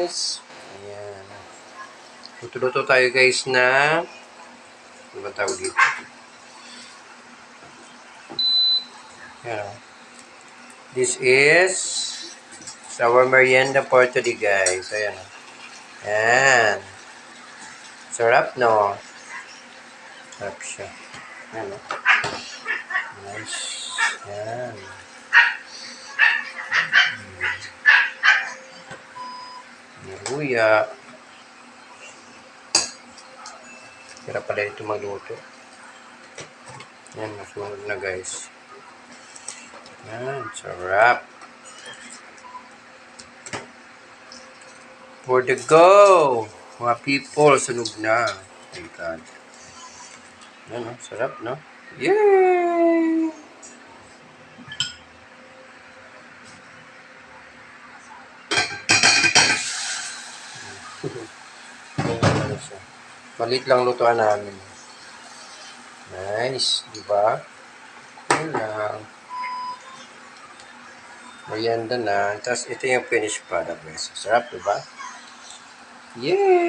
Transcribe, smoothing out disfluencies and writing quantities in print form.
guys. Ayan. Luto-luto tayo guys na ano ba tawag dito? Ayan. This is our merienda for today guys. Ayan. Ayan. Sarap no? Sarap siya. Ayan. Nice. Ayan. Luya. Hirap pala ito magluto. Yan, masunog na guys. Yan, sarap. For the go! Mga people, sunog na. My God. Yan, no? Sarap, no? Yay! Malit lang lutuan namin. Nice, di ba? Yan lang. Merienda na. Tapos ito yung finished product guys. Sarap, di ba? Yeah!